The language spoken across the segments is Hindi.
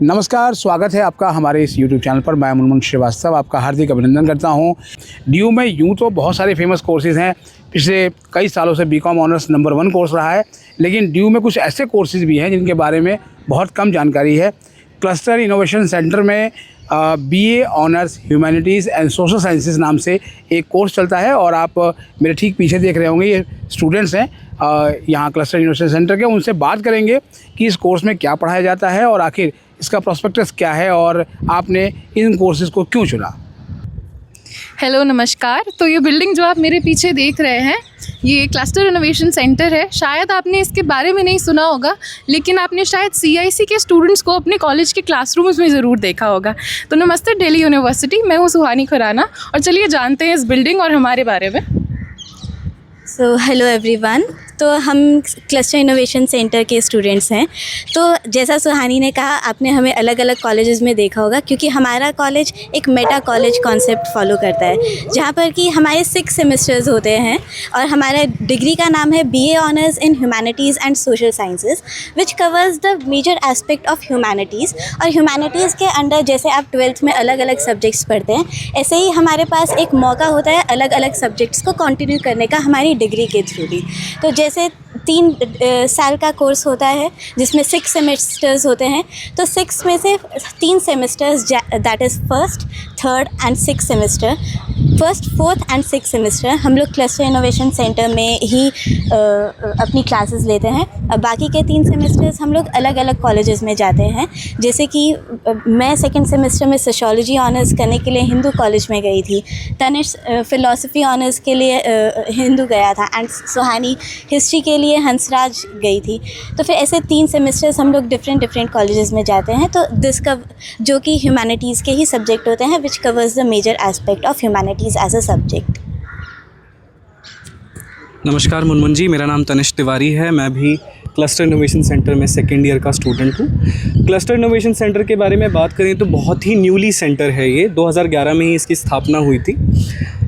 नमस्कार, स्वागत है आपका हमारे इस YouTube चैनल पर। मैं मुनमुन श्रीवास्तव आपका हार्दिक अभिनंदन करता हूं। DU में यूँ तो बहुत सारे फेमस कोर्सेज़ हैं। पिछले कई सालों से BCom ऑनर्स नंबर 1 कोर्स रहा है, लेकिन DU में कुछ ऐसे कोर्सेज़ भी हैं जिनके बारे में बहुत कम जानकारी है। क्लस्टर इनोवेशन सेंटर में BA honours humanities and social sciences नाम से एक कोर्स चलता है और आप मेरे ठीक पीछे देख रहे होंगे, ये स्टूडेंट्स हैं यहाँ क्लस्टर इनोवेशन सेंटर के। उनसे बात करेंगे कि इस कोर्स में क्या पढ़ाया जाता है और आखिर इसका प्रोस्पेक्टस क्या है और आपने इन कोर्सेज़ को क्यों चुना। हेलो, नमस्कार। तो ये बिल्डिंग जो आप मेरे पीछे देख रहे हैं, ये क्लस्टर इनोवेशन सेंटर है। शायद आपने इसके बारे में नहीं सुना होगा, लेकिन आपने शायद CIC के स्टूडेंट्स को अपने कॉलेज के क्लासरूम्स में ज़रूर देखा होगा। तो नमस्ते दिल्ली यूनिवर्सिटी, मैं हूँ सुहानी खुराना और चलिए जानते हैं इस बिल्डिंग और हमारे बारे में। So hello everyone. तो हम क्लस्टर इनोवेशन सेंटर के स्टूडेंट्स हैं। तो जैसा सुहानी ने कहा, आपने हमें अलग अलग कॉलेजेस में देखा होगा, क्योंकि हमारा कॉलेज एक मेटा कॉलेज कॉन्सेप्ट फॉलो करता है, जहाँ पर कि हमारे 6 सेमेस्टर्स होते हैं और हमारा डिग्री का नाम है BA honours in humanities and social sciences, which covers the major aspect of humanities. और ह्यूमैनिटीज़ के अंडर जैसे आप 12th में अलग अलग सब्जेक्ट्स पढ़ते हैं, ऐसे ही हमारे पास एक मौका होता है अलग अलग सब्जेक्ट्स को कंटिन्यू करने का हमारी डिग्री के थ्रू भी। तो जैसे 3 साल का कोर्स होता है जिसमें 6 सेमेस्टर्स होते हैं, तो 6 में से 3 semesters that is first, third and 6th semester, first, fourth and 6th semester हम लोग क्लस्टर इनोवेशन सेंटर में ही अपनी क्लासेस लेते हैं। बाकी के 3 सेमेस्टर्स हम लोग अलग अलग कॉलेजेस में जाते हैं। जैसे कि मैं 2nd सेमेस्टर में सोशियोलॉजी ऑनर्स करने के लिए हिंदू कॉलेज में गई थी, तनिष्क फ़िलासफ़ी ऑनर्स के लिए हिंदू गया था, एंड सुहानी हिस्ट्री के लिए हंसराज गई थी। तो फिर ऐसे 3 सेमेस्टर्स हम लोग डिफरेंट कॉलेजेस में जाते हैं। तो दिस का जो कि ह्यूमैनिटीज़ के ही सब्जेक्ट होते हैं, which covers the major aspect of humanities as a subject. नमस्कार मुनमुन जी, मेरा नाम तनिष्क तिवारी है। मैं भी क्लस्टर इनोवेशन सेंटर में 2nd ईयर का स्टूडेंट हूँ। क्लस्टर इनोवेशन सेंटर के बारे में बात करें तो बहुत ही न्यूली सेंटर है ये। 2011 में ही इसकी स्थापना हुई थी।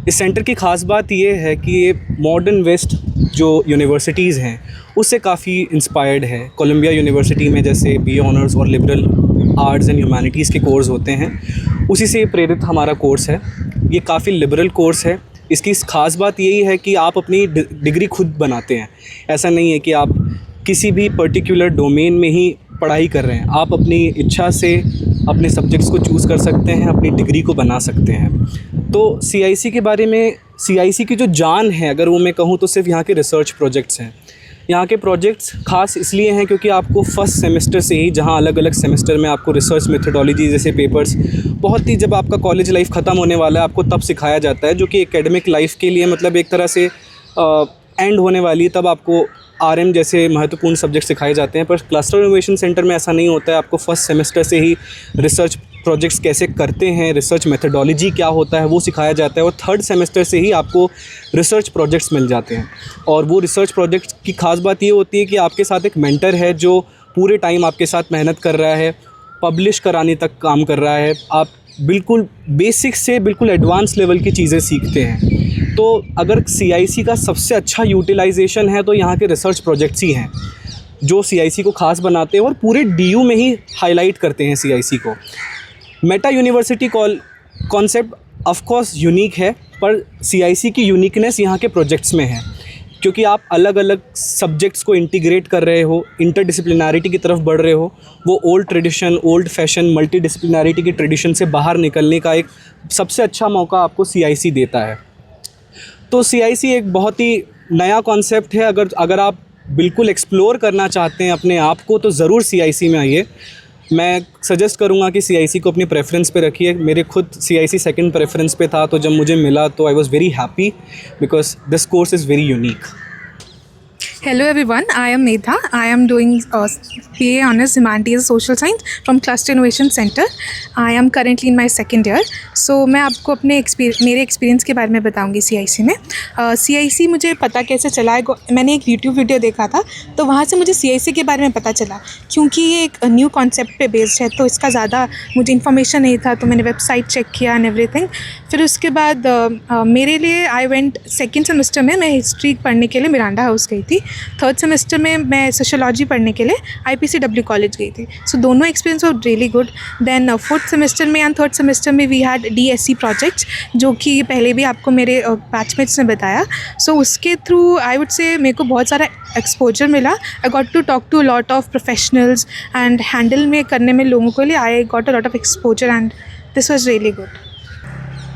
इस सेंटर की ख़ास बात ये है कि ये मॉडर्न वेस्ट जो यूनिवर्सिटीज़ हैं उससे काफ़ी इंस्पायर्ड है। कोलंबिया यूनिवर्सिटी में जैसे BA ऑनर्स और लिबरल आर्ट्स एंड ह्यूमैनिटीज़ के कोर्स होते हैं, उसी से प्रेरित हमारा कोर्स है। ये काफ़ी लिबरल कोर्स है। इसकी ख़ास बात यही है कि आप अपनी डिग्री खुद बनाते हैं। ऐसा नहीं है कि आप किसी भी पर्टिकुलर डोमेन में ही पढ़ाई कर रहे हैं। आप अपनी इच्छा से अपने सब्जेक्ट्स को चूज़ कर सकते हैं, अपनी डिग्री को बना सकते हैं। तो CIC के बारे में, CIC की जो जान है अगर वो मैं कहूँ तो सिर्फ यहाँ के रिसर्च प्रोजेक्ट्स हैं। यहाँ के प्रोजेक्ट्स ख़ास इसलिए हैं क्योंकि आपको फर्स्ट सेमेस्टर से ही, जहाँ अलग अलग सेमेस्टर में आपको रिसर्च मेथडोलॉजी जैसे पेपर्स बहुत ही, जब आपका कॉलेज लाइफ ख़त्म होने वाला है आपको तब सिखाया जाता है, जो कि एकेडमिक लाइफ के लिए मतलब एक तरह से एंड होने वाली है, तब आपको RM जैसे महत्वपूर्ण सब्जेक्ट सिखाए जाते हैं। पर क्लस्टर इनोवेशन सेंटर में ऐसा नहीं होता है। आपको फर्स्ट सेमेस्टर से ही रिसर्च प्रोजेक्ट्स कैसे करते हैं, रिसर्च मेथडोलॉजी क्या होता है वो सिखाया जाता है, और 3rd सेमेस्टर से ही आपको रिसर्च प्रोजेक्ट्स मिल जाते हैं। और वो रिसर्च प्रोजेक्ट्स की ख़ास बात ये होती है कि आपके साथ एक मेंटर है जो पूरे टाइम आपके साथ मेहनत कर रहा है, पब्लिश कराने तक काम कर रहा है। आप बिल्कुल बेसिक से बिल्कुल एडवांस लेवल की चीज़ें सीखते हैं। तो अगर CIC का सबसे अच्छा यूटिलाइजेशन है तो यहाँ के रिसर्च प्रोजेक्ट्स ही हैं जो CIC को ख़ास बनाते हैं और पूरे DU में ही हाईलाइट करते हैं CIC को। Meta university concept of course unique है, पर CIC की यूनिकनेस यहाँ के प्रोजेक्ट्स में है, क्योंकि आप अलग अलग सब्जेक्ट्स को इंटीग्रेट कर रहे हो, इंटरडिसिप्लिनरिटी की तरफ बढ़ रहे हो। वो ओल्ड ट्रेडिशन, ओल्ड फैशन, मल्टीडिसिप्लिनरिटी की ट्रेडिशन से बाहर निकलने का एक सबसे अच्छा मौका आपको CIC देता है। तो CIC एक बहुत ही नया कॉन्सेप्ट है। अगर आप बिल्कुल एक्सप्लोर करना चाहते हैं अपने आप को तो ज़रूर CIC में आइए। मैं सजेस्ट करूँगा कि CIC को अपनी प्रेफरेंस पे रखिए। मेरे खुद CIC 2nd प्रेफरेंस पे था, तो जब मुझे मिला तो I was very happy because this course is very unique. Hello everyone, I am Nedha. I am doing BA Honours Humanities Social Science from Cluster Innovation Center. I am currently in my 2nd year. So मैं आपको अपने मेरे एक्सपीरियंस के बारे में बताऊंगी CIC में। CIC मुझे पता कैसे चला है, मैंने एक YouTube वीडियो देखा था, तो वहाँ से मुझे CIC के बारे में पता चला। क्योंकि ये एक न्यू कॉन्सेप्ट पे बेस्ड है तो इसका ज़्यादा मुझे इन्फॉर्मेशन नहीं था, तो मैंने वेबसाइट चेक किया एंड एवरीथिंग। फिर उसके बाद मेरे लिए आई वेंट 2nd सेमेस्टर में मैं हिस्ट्री पढ़ने के लिए मिरांडा हाउस गई थी। थर्ड सेमेस्टर में मैं सोशियोलॉजी पढ़ने के लिए IPCW कॉलेज गई थी. सो दोनों experience were really good. Then fourth semester में एंड थर्ड सेमेस्टर में वी हैड DSC प्रोजेक्ट्स, जो कि पहले भी आपको मेरे बैचमेट्स ने बताया. सो उसके थ्रू आई वुड से मेरे को बहुत सारा एक्सपोजर मिला. I got to talk to lot of professionals and handle में करने में लोगों के लिए I got a lot of exposure and this was really good.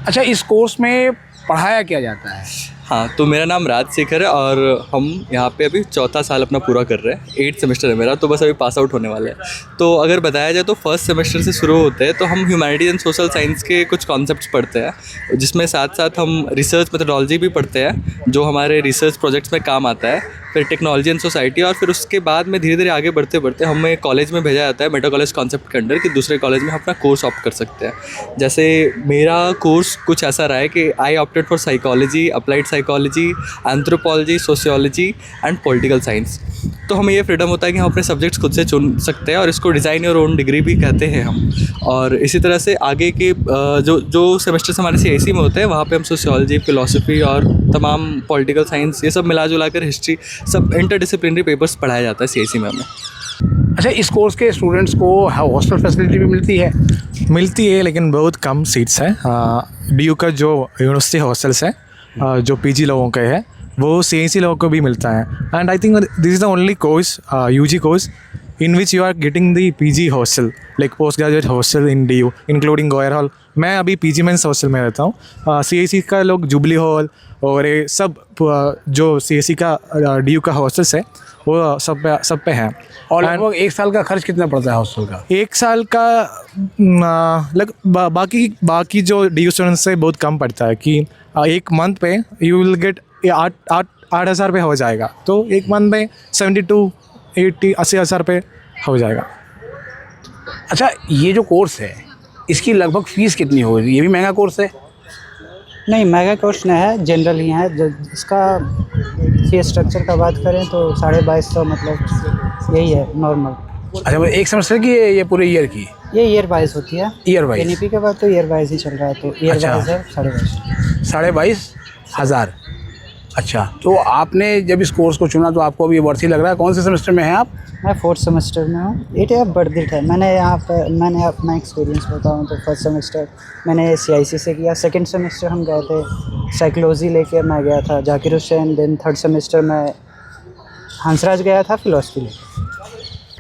अच्छा, इस कोर्स में पढ़ाया क्या जाता है? हाँ, तो मेरा नाम राजशेखर है और हम यहाँ पे अभी चौथा साल अपना पूरा कर रहे हैं. 8th सेमेस्टर है मेरा, तो बस अभी पास आउट होने वाले हैं. तो अगर बताया जाए तो फर्स्ट सेमेस्टर से शुरू होते हैं तो हम ह्यूमैनिटीज़ एंड सोशल साइंस के कुछ कॉन्सेप्ट्स पढ़ते हैं, जिसमें साथ साथ हम रिसर्च मेथडोलॉजी भी पढ़ते हैं जो हमारे रिसर्च प्रोजेक्ट्स में काम आता है. फिर टेक्नोलॉजी एंड सोसाइटी, और फिर उसके बाद में धीरे धीरे आगे बढ़ते बढ़ते हमें कॉलेज में भेजा जाता है मेटा कॉलेज कॉन्सेप्ट के अंडर कि दूसरे कॉलेज में हम अपना कोर्स ऑप्ट कर सकते हैं. जैसे मेरा कोर्स कुछ ऐसा रहा है कि I opted for psychology, applied psychology, anthropology, sociology and political science. तो हमें ये फ्रीडम होता है कि हम अपने सब्जेक्ट्स खुद से चुन सकते हैं और इसको डिज़ाइन योर ओन डिग्री भी कहते हैं हम. और इसी तरह से आगे के जो सेमेस्टर्स हमारे CIC में होते हैं वहाँ पे हम सोशियोलॉजी, फिलोसफी और तमाम पॉलिटिकल साइंस ये सब मिला जुला कर हिस्ट्री, सब इंटरडिसिप्लिनरी पेपर्स पढ़ाया जाता है CIC में हमें. अच्छा, इस कोर्स के स्टूडेंट्स को हॉस्टल फैसिलिटी भी मिलती है? मिलती है, लेकिन बहुत कम सीट्स हैं. DU का जो यूनिवर्सिटी हॉस्टल्स है जो PG लोगों के है वो CIC लोगों को भी मिलता है. And I think this is the only course, UG course, in which you are getting the PG hostel, like postgraduate hostel in DU, including Goyer Hall. मैं अभी PG मेंस हॉस्टल में रहता हूँ. CIC का लोग जुबली हॉल और ये सब जो CIC का DU का हॉस्टल्स है वो सब पे हैं. और लगभग 1 साल का खर्च कितना पड़ता है हॉस्टल का? 1 साल का बाकी जो DU स्टूडेंट्स से बहुत कम पड़ता है कि 1 मंथ पे यू विल गेट 8,000 रुपये हो जाएगा. तो 1 मंथ में 80,000 रुपये हो जाएगा. अच्छा, ये जो कोर्स है इसकी लगभग फ़ीस कितनी होगी? ये भी महंगा कोर्स है? नहीं, महंगा कोर्स नहीं है, जनरल ही है. इसका फीस स्ट्रक्चर का बात करें तो 2250, मतलब यही है नॉर्मल. अच्छा, मतलब 1 सेमेस्टर की है ये पूरे ईयर की? ये ईयर वाइज होती है. Year wise? NEP के बाद तो ईयर वाइज ही चल रहा है, तो ईयर अच्छा. वाइज है 22,500. 22,500. अच्छा, तो आपने जब इस कोर्स को चुना तो आपको अभी वर्थ ही लग रहा है? कौन से सेमेस्टर में हैं आप? मैं 4th सेमेस्टर में हूँ. इट है वर्थ इट है. मैंने अपना एक्सपीरियंस बताऊँ तो फर्स्ट सेमेस्टर मैंने CIC से किया. सेकंड सेमेस्टर हम गए थे साइकोलॉजी लेके, मैं गया था Zakir Hussain. Then third semester में हंसराज गया था फिलोसफी लेके.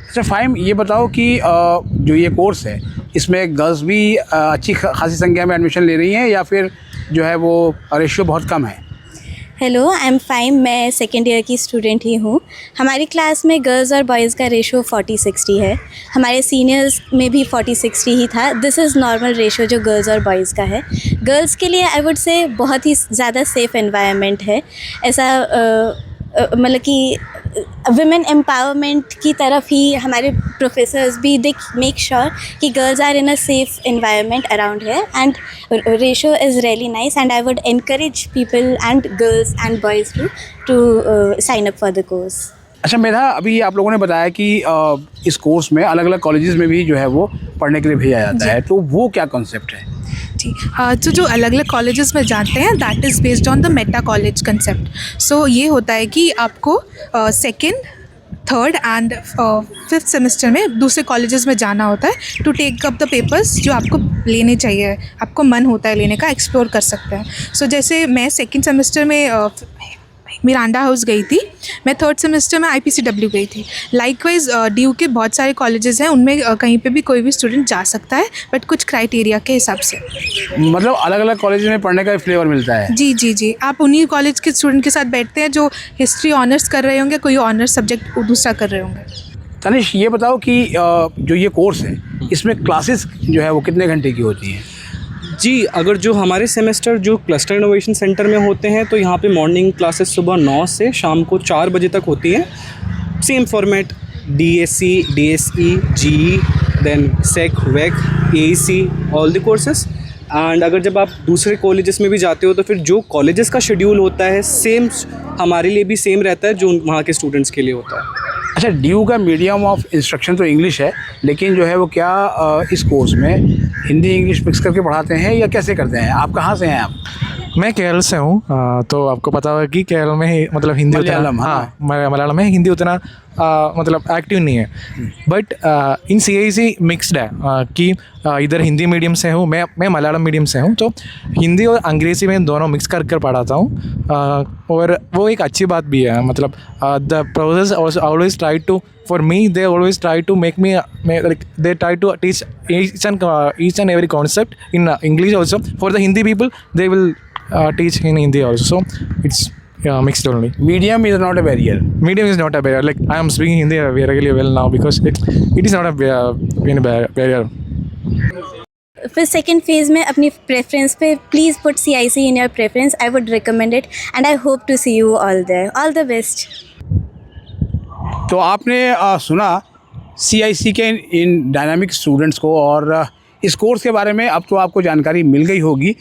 अच्छा फ़ाहिम, ये बताओ कि जो ये कोर्स है इसमें गर्ल्स भी अच्छी खासी संख्या में एडमिशन ले रही हैं या फिर जो है वो रेशियो बहुत कम है? Hello, I am fine. मैं सेकेंड ईयर की स्टूडेंट ही हूँ. हमारी क्लास में गर्ल्स और बॉयज़ का रेशो 40-60 है. हमारे सीनियर्स में भी 40-60 ही था. दिस इज़ नॉर्मल रेशो जो गर्ल्स और बॉयज़ का है. गर्ल्स के लिए आई वुड से बहुत ही ज़्यादा सेफ़ एनवायरनमेंट है. ऐसा मतलब कि वुमेन एम्पावरमेंट की तरफ ही हमारे प्रोफेसर्स भी दे मेक श्योर कि girls are in a safe environment around है. And ratio is really nice and I would encourage people and girls and boys to sign up for the course. अच्छा मेधा, अभी आप लोगों ने बताया कि इस कोर्स में अलग अलग कॉलेजेस में भी जो है वो पढ़ने के लिए भेजा जाता है, तो वो क्या कॉन्सेप्ट है? जी, तो जो अलग अलग कॉलेजेस में जाते हैं that is based on the meta college concept. So ये होता है कि आपको second, third and 5th semester में दूसरे कॉलेजेस में जाना होता है to take up the papers जो आपको लेने चाहिए, आपको मन होता है लेने का, एक्सप्लोर कर सकते हैं. सो जैसे मैं सेकेंड सेमेस्टर में मिरांडा हाउस गई थी, मैं थर्ड सेमेस्टर में IPCW गई थी. लाइकवाइज DU के बहुत सारे कॉलेजेस हैं, उनमें कहीं पे भी कोई भी स्टूडेंट जा सकता है, बट कुछ क्राइटेरिया के हिसाब से. मतलब अलग अलग कॉलेज में पढ़ने का फ्लेवर मिलता है? जी जी जी. आप उन्हीं कॉलेज के स्टूडेंट के साथ बैठते हैं जो हिस्ट्री ऑनर्स कर रहे होंगे, कोई ऑनर्स सब्जेक्ट दूसरा कर रहे होंगे. तनिष, ये बताओ कि जो ये कोर्स है इसमें क्लासेस जो है वो कितने घंटे की होती हैं? जी, अगर जो हमारे सेमेस्टर जो क्लस्टर इनोवेशन सेंटर में होते हैं तो यहाँ पे मॉर्निंग क्लासेस सुबह 9 से शाम को 4 बजे तक होती हैं. Same format, DSC, DSE, GE, then SEC, WEC, AEC, all the courses. And अगर जब आप दूसरे कॉलेजेस में भी जाते हो तो फिर जो कॉलेजेस का शेड्यूल होता है सेम हमारे लिए भी सेम रहता है जो वहाँ के स्टूडेंट्स के लिए होता है. अच्छा, DU का मीडियम ऑफ इंस्ट्रक्शन तो इंग्लिश है, लेकिन जो है वो क्या इस कोर्स में हिंदी इंग्लिश मिक्स करके पढ़ाते हैं या कैसे करते हैं? आप कहाँ से हैं आप? मैं केरल से हूँ तो आपको पता होगा कि केरल में मतलब हिंदी मलयालम, उतना हाँ। मलयालम में हिंदी उतना मतलब एक्टिव नहीं है बट इन CIC मिक्सड है कि इधर हिंदी मीडियम से हूँ मैं मलयालम मीडियम से हूँ तो हिंदी और अंग्रेज़ी में दोनों मिक्स कर पढ़ाता हूँ और वो एक अच्छी बात भी है मतलब the process always try to for me they always try to make me like they try to teach each and every concept in English also. For the Hindi people they will teach in Hindi also, so it's mixed only. Medium is not a barrier. Medium is not a barrier, like I am speaking Hindi really well now because it is not a barrier. फिर सेकेंड फेज़ में अपनी प्रेफरेंस पे please put CIC in your preference. I would recommend it and I hope to see you all there. All the best. तो आपने सुना CIC के इन डायनामिक स्टूडेंट्स को और इस कोर्स के बारे में अब तो आपको जानकारी मिल गई होगी.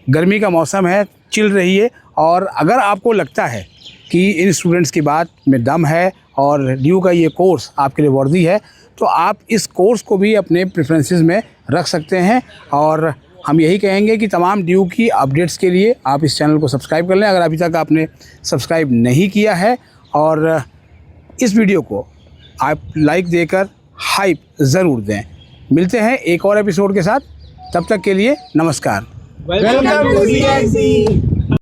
गर्मी का मौसम है, चिल रही है और अगर आपको लगता है कि इन स्टूडेंट्स की बात में दम है और ड्यू का ये कोर्स आपके लिए वर्दी है तो आप इस कोर्स को भी अपने प्रेफरेंसेस में रख सकते हैं. और हम यही कहेंगे कि तमाम ड्यू की अपडेट्स के लिए आप इस चैनल को सब्सक्राइब कर लें अगर अभी तक आपने सब्सक्राइब नहीं किया है. और इस वीडियो को आप लाइक देकर हाइप ज़रूर दें. मिलते हैं एक और एपिसोड के साथ, तब तक के लिए नमस्कार. Welcome to CIC.